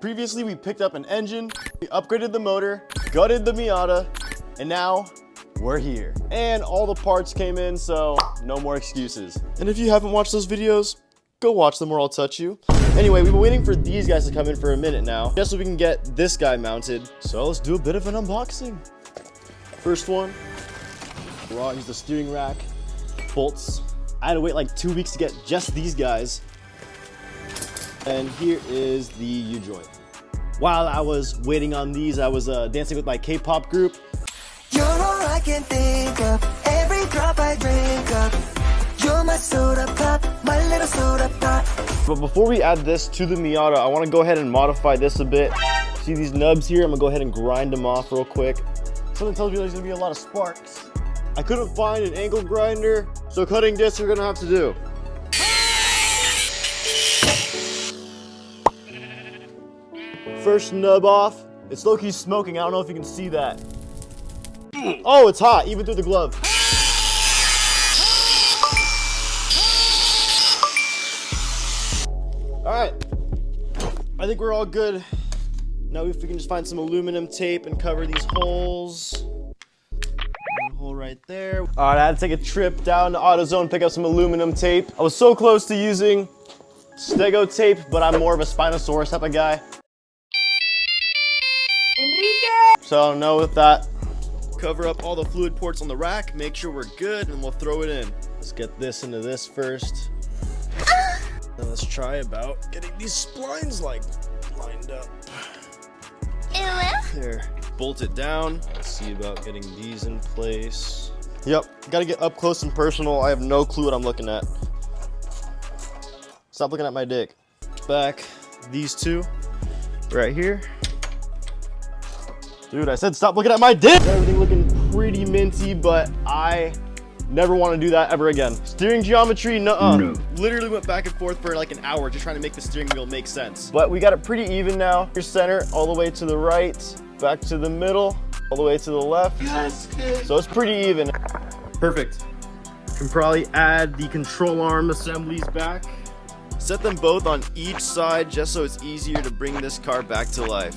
Previously, we picked up an engine, we upgraded the motor, gutted the Miata, and now we're here. And all the parts came in, so no more excuses. And if you haven't watched those videos, go watch them or I'll touch you. Anyway, we've been waiting for these guys to come in for a minute now, just so we can get this guy mounted. So let's do a bit of an unboxing. First one, here's the steering rack, bolts. I had to wait like 2 weeks to get just these guys. And here is the U-joint. While I was waiting on these, I was dancing with my K-pop group. You're all I can think of, every drop I drink up. You're my soda pop, my little soda pop. But before we add this to the Miata, I want to go ahead and modify this a bit. See these nubs here? I'm gonna go ahead and grind them off real quick. Something tells me there's gonna be a lot of sparks. I couldn't find an angle grinder, so cutting discs are gonna have to do. First nub off. It's low-key smoking. I don't know if you can see that. Oh, it's hot, even through the glove. All right, I think we're all good. Now if we can just find some aluminum tape and cover these holes. One hole right there. All right, I had to take a trip down to AutoZone, pick up some aluminum tape. I was so close to using Stego tape, but I'm more of a Spinosaurus type of guy. So no, with that, cover up all the fluid ports on the rack, make sure we're good, and we'll throw it in. Let's get this into this first. Then let's try about getting these splines like lined up. There, bolt it down. Let's see about getting these in place. Yep, gotta get up close and personal. I have no clue what I'm looking at. Stop looking at my dick. Back these two right here. Dude, I said stop looking at my dick! Everything looking pretty minty, but I never want to do that ever again. Steering geometry, nuh-uh. No. Literally went back and forth for like an hour just trying to make the steering wheel make sense. But we got it pretty even now. Your center, all the way to the right, back to the middle, all the way to the left. Yes. So it's pretty even. Perfect. Can probably add the control arm assemblies back. Set them both on each side just so it's easier to bring this car back to life.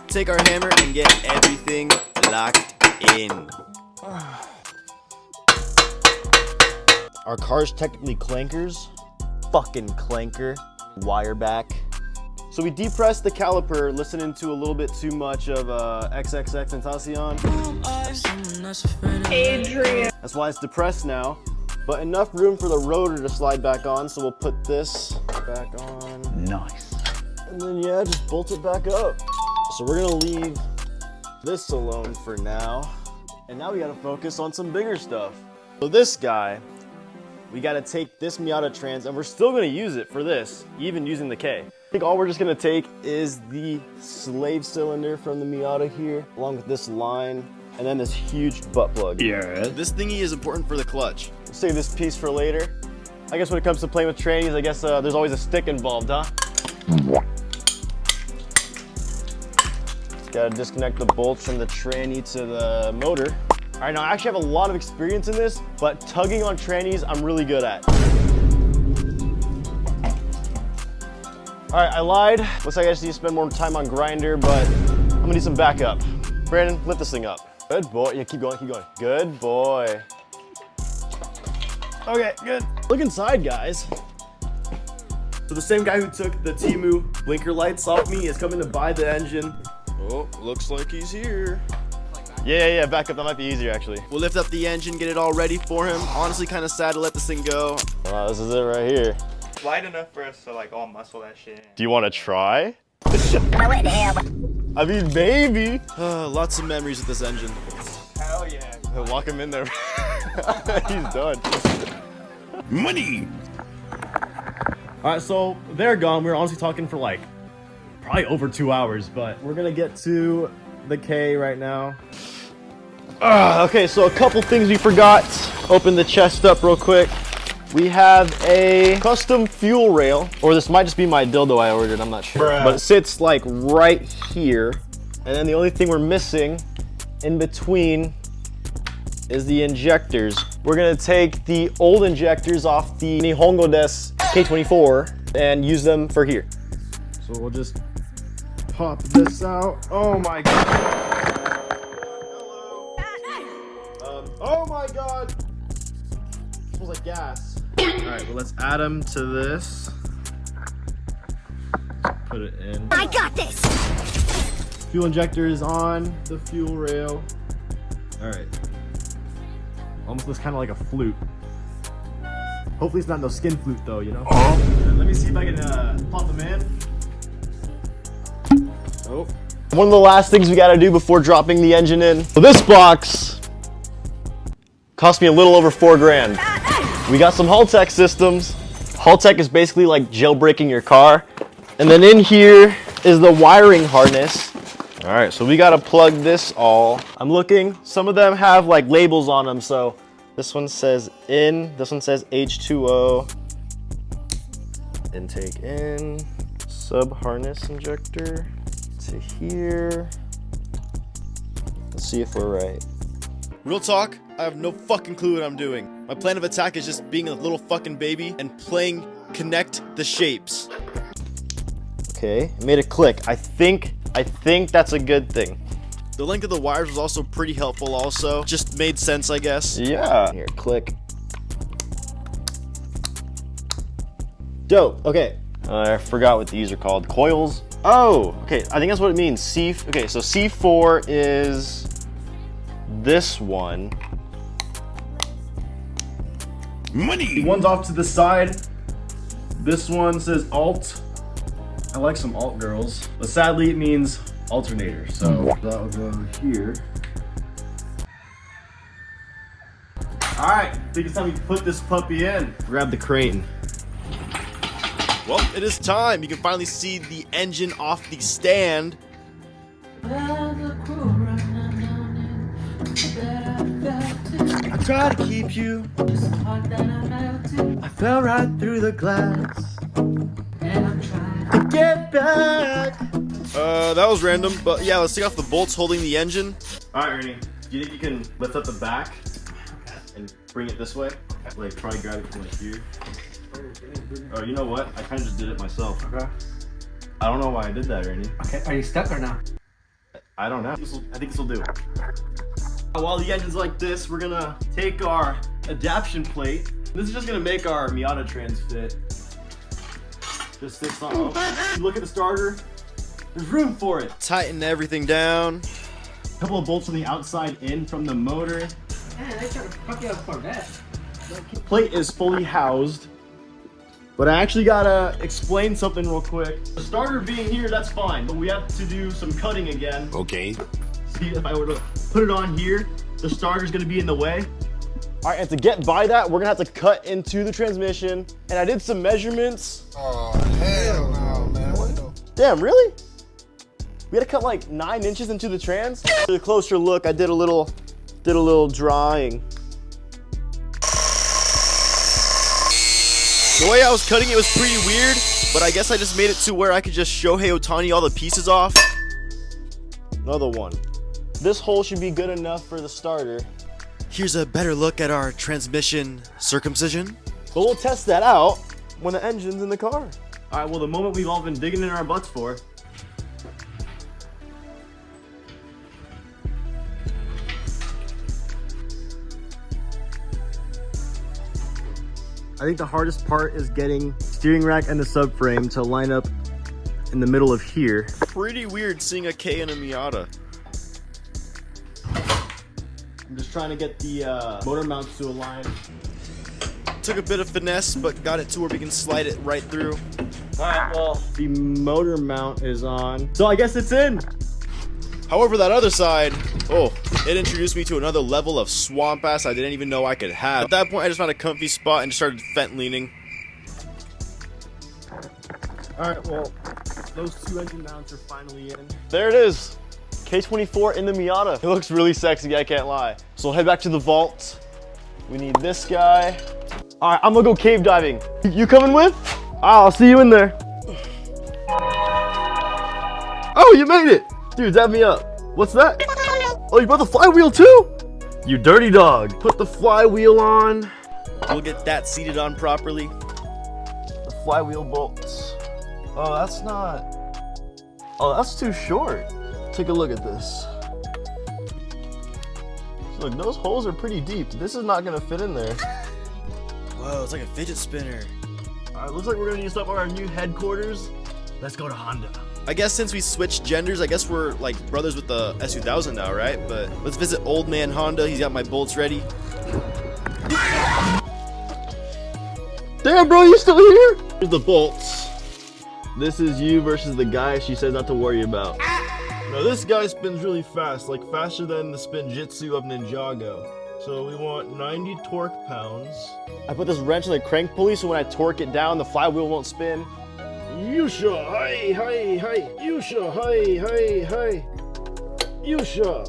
Take our hammer and get everything locked in. Our car's technically clankers. Fucking clanker. Wire back. So we depressed the caliper, listening to a little bit too much of XXXTentacion. Adrian. That's why it's depressed now. But enough room for the rotor to slide back on, so we'll put this back on. Nice. And then yeah, just bolt it back up. So we're gonna leave this alone for now. And now we gotta focus on some bigger stuff. So this guy, we gotta take this Miata trans, and we're still gonna use it for this, even using the K. I think all we're just gonna take is the slave cylinder from the Miata here, along with this line, and then this huge butt plug. Yeah. This thingy is important for the clutch. We'll save this piece for later. I guess when it comes to playing with trannies, I guess there's always a stick involved, huh? Gotta disconnect the bolts from the tranny to the motor. All right, now I actually have a lot of experience in this, but tugging on trannies, I'm really good at. All right, I lied. Looks like I just need to spend more time on grinder, but I'm gonna need some backup. Brandon, lift this thing up. Good boy, yeah, keep going, keep going. Good boy. Okay, good. Look inside, guys. So the same guy who took the Temu blinker lights off me is coming to buy the engine. Oh, looks like he's here. Yeah, back up. That might be easier, actually. We'll lift up the engine, get it all ready for him. Honestly, kind of sad to let this thing go. Wow, this is it right here. Wide enough for us to like all muscle that shit in. Do you want to try? I mean, maybe. Lots of memories with this engine. Hell yeah. Lock him in there. He's done. Money. All right, so they're gone. We were honestly talking for like probably over 2 hours, but we're gonna get to the K right now. Okay, so a couple things we forgot. Open the chest up real quick. We have a custom fuel rail, or this might just be my dildo I ordered, I'm not sure. Bruh. But it sits like right here. And then the only thing we're missing in between is the injectors. We're gonna take the old injectors off the Nihongo des K24 and use them for here. So we'll just pop this out. Oh my god. Oh my god. It smells like gas. Alright, well let's add them to this. Put it in. I got this! Fuel injector is on the fuel rail. Alright. Almost looks kind of like a flute. Hopefully it's not no skin flute though, you know? Let me see if I can pop them in. Oh. One of the last things we gotta do before dropping the engine in. So this box cost me a little over $4,000. We got some Haltech systems. Haltech is basically like jailbreaking your car. And then in here is the wiring harness. All right, so we gotta plug this all. I'm looking, some of them have like labels on them. So this one says in, this one says H2O. Intake in, sub harness injector to here. Let's see if we're right. Real talk, I have no fucking clue what I'm doing. My plan of attack is just being a little fucking baby and playing connect the shapes. Okay, it made a click. I think that's a good thing. The length of the wires was also pretty helpful also. Just made sense, I guess. Yeah. Here, click. Dope, okay. I forgot what these are called. Coils? Oh, okay, I think that's what it means. Okay, so C4 is this one. Money. One's off to the side. This one says alt. I like some alt girls, but sadly it means alternator. So that'll go here. All right, I think it's time we put this puppy in. Grab the crane. Well, it is time. You can finally see the engine off the stand. I try to keep you. I fell right through the glass. To get back. That was random, but yeah, let's take off the bolts holding the engine. All right, Ernie, do you think you can lift up the back and bring it this way? Like, try to grab it from like here. Oh, you know what? I kind of just did it myself. Okay. I don't know why I did that, Ernie. Okay, are you stuck or not? I don't know. I think this will do. While the engine's like this, we're gonna take our adaptation plate. This is just gonna make our Miata trans fit. Just sits on. Oh, look at the starter. There's room for it. Tighten everything down. A couple of bolts on the outside in from the motor. Man, they trying to fuck you up for that. The plate is fully housed. But I actually gotta explain something real quick. The starter being here, that's fine. But we have to do some cutting again. Okay. See, if I were to put it on here, the starter's gonna be in the way. All right, and to get by that, we're gonna have to cut into the transmission. And I did some measurements. Oh, hell no, man. What the? Damn, really? We had to cut like 9 inches into the trans. To a closer look, I did a little drawing. The way I was cutting it was pretty weird, but I guess I just made it to where I could just Shohei Ohtani all the pieces off. Another one. This hole should be good enough for the starter. Here's a better look at our transmission circumcision. But we'll test that out when the engine's in the car. All right, well, the moment we've all been digging in our butts for. I think the hardest part is getting steering rack and the subframe to line up in the middle of here. Pretty weird seeing a K in a Miata. I'm just trying to get the motor mounts to align. Took a bit of finesse, but got it to where we can slide it right through. All right, well, the motor mount is on. So I guess it's in. However, that other side, oh, it introduced me to another level of swamp ass I didn't even know I could have. At that point, I just found a comfy spot and started fent leaning. All right, well, those 2 engine mounts are finally in. There it is. K24 in the Miata. It looks really sexy, I can't lie. So we'll head back to the vault. We need this guy. All right, I'm gonna go cave diving. You coming with? I'll see you in there. Oh, you made it. Dude, dab me up. What's that? Oh, you brought the flywheel too? You dirty dog. Put the flywheel on. We'll get that seated on properly. The flywheel bolts. Oh, that's not Oh, that's too short. Take a look at this. Look, those holes are pretty deep. This is not gonna fit in there. Whoa, it's like a fidget spinner. All right, looks like we're gonna use up our new headquarters. Let's go to Honda. I guess since we switched genders, I guess we're like brothers with the S2000 now, right? But let's visit old man Honda. He's got my bolts ready. Damn, bro, you still here? Here's the bolts. This is you versus the guy she said not to worry about. Now this guy spins really fast, like faster than the spin jitsu of Ninjago. So we want 90 torque pounds. I put this wrench in the crank pulley so when I torque it down, the flywheel won't spin. Yusha, hi, hi, hi. Yusha, hi, hi, hi. Yusha.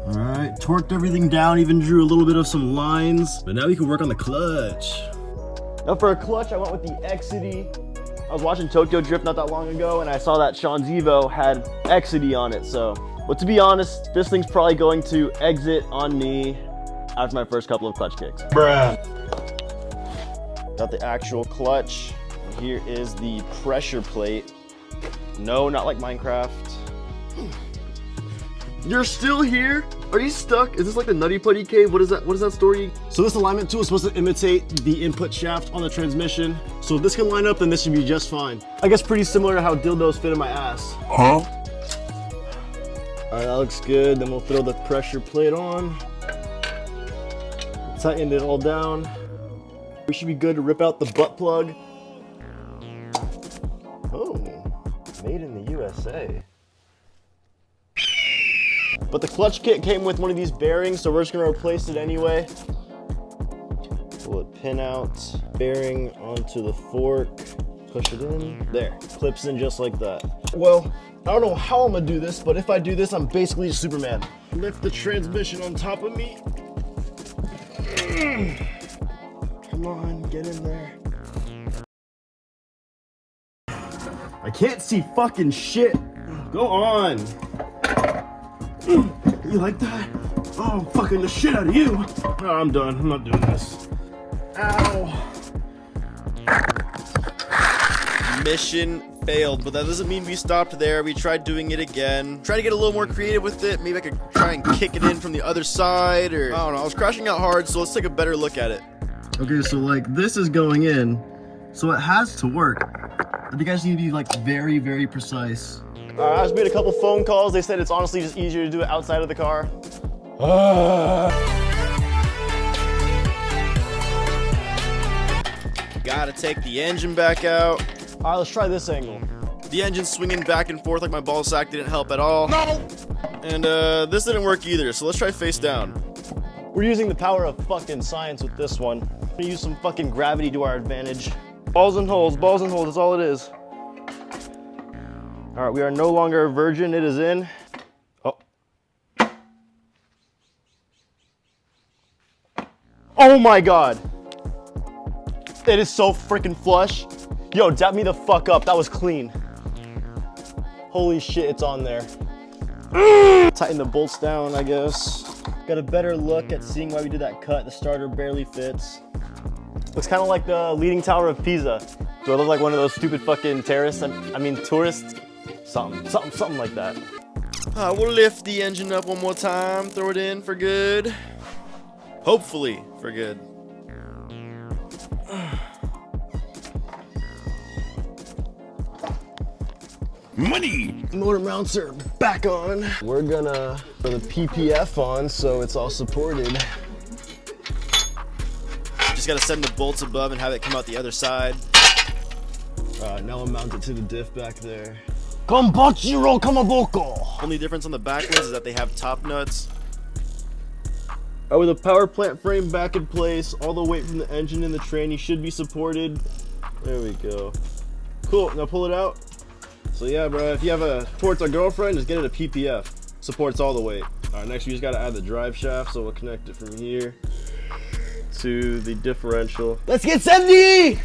All right, torqued everything down, even drew a little bit of some lines. But now we can work on the clutch. Now for a clutch, I went with the Exity. I was watching Tokyo Drift not that long ago, and I saw that Sean's Evo had Exity on it, so. But to be honest, this thing's probably going to exit on me after my first couple of clutch kicks. Bruh. Got the actual clutch. And here is the pressure plate. No, not like Minecraft. You're still here? Are you stuck? Is this like the Nutty Putty cave? What is that story? So this alignment tool is supposed to imitate the input shaft on the transmission. So if this can line up, then this should be just fine. I guess pretty similar to how dildos fit in my ass. Huh? All right, that looks good. Then we'll throw the pressure plate on. Tighten it all down. We should be good to rip out the butt plug. Oh, made in the USA. But the clutch kit came with one of these bearings, so we're just gonna replace it anyway. Pull it pin out, bearing onto the fork, push it in, there. Clips in just like that. Well, I don't know how I'm gonna do this, but if I do this, I'm basically Superman. Lift the transmission on top of me. Come on, get in there. I can't see fucking shit. Go on. You like that? Oh, I'm fucking the shit out of you. No, I'm done. I'm not doing this. Ow. Mission failed, but that doesn't mean we stopped there. We tried doing it again. Try to get a little more creative with it. Maybe I could try and kick it in from the other side, or I don't know. I was crashing out hard, so let's take a better look at it. Okay, so like this is going in, so it has to work. But you guys need to be like very, very precise. I just made a couple phone calls. They said it's honestly just easier to do it outside of the car. Gotta take the engine back out. All right, let's try this angle. The engine's swinging back and forth like my ball sack didn't help at all. No! And this didn't work either, so let's try face down. We're using the power of fucking science with this one. We're gonna use some fucking gravity to our advantage. Balls and holes, that's all it is. All right, we are no longer a virgin, it is in. Oh. Oh my God. It is so freaking flush. Yo, dap me the fuck up, that was clean. Holy shit, it's on there. Tighten the bolts down, I guess. Got a better look at seeing why we did that cut. The starter barely fits. Looks kind of like the Leaning Tower of Pisa. Do I look like one of those stupid fucking terrorists? I mean tourists? Something like that. We'll lift the engine up one more time, throw it in for good. Hopefully for good. Money! Motor mounts are back on. We're gonna put the PPF on so it's all supported. Just gotta send the bolts above and have it come out the other side. Now I'll mount it to the diff back there. Konbanchiro kamaboko! Only difference on the back ones is that they have top nuts. With the power plant frame back in place, all the weight from the engine and the tranny should be supported. There we go. Cool, now pull it out. So yeah, bro, if you have a towards a girlfriend, just get it a PPF. Supports all the weight. All right, next we just gotta add the drive shaft, so we'll connect it from here to the differential. Let's get 70!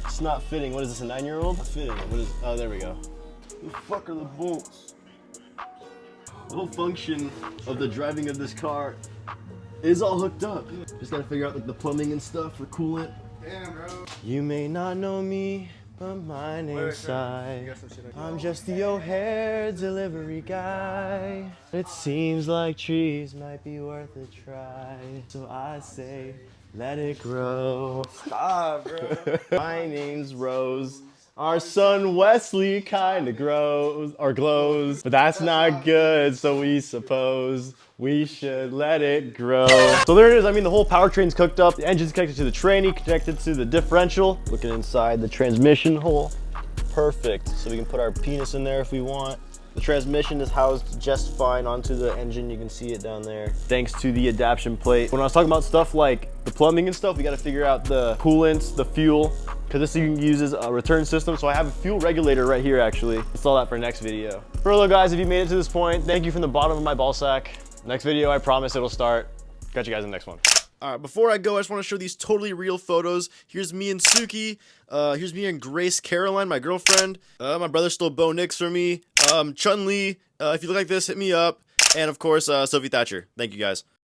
It's not fitting. What is this, a 9-year-old? Not fitting. What is? Oh, there we go. Who the fuck are the bolts? The whole function of the driving of this car is all hooked up. Just gotta figure out like the plumbing and stuff for coolant. Damn, bro. You may not know me, but my name's Sai. I'm just the O'Hare delivery guy. It seems like trees might be worth a try. So I say, let it grow. Stop, bro. My name's Rose. Our son Wesley kinda grows, or glows, but that's not good, so we suppose we should let it grow. So there it is. I mean, the whole powertrain's cooked up. The engine's connected to the tranny, connected to the differential. Looking inside the transmission hole. Perfect. So we can put our penis in there if we want. The transmission is housed just fine onto the engine. You can see it down there, thanks to the adaptation plate. When I was talking about stuff like the plumbing and stuff, we got to figure out the coolants, the fuel, because this uses a return system. So I have a fuel regulator right here, actually. Install that for next video. For real, guys, if you made it to this point, thank you from the bottom of my ball sack. Next video, I promise it'll start. Catch you guys in the next one. All right, before I go, I just want to show these totally real photos. Here's me and Suki. Here's me and Grace Caroline, my girlfriend. My brother stole Bo Nix from me. Chun-Li, if you look like this, hit me up. And of course, Sophie Thatcher. Thank you, guys.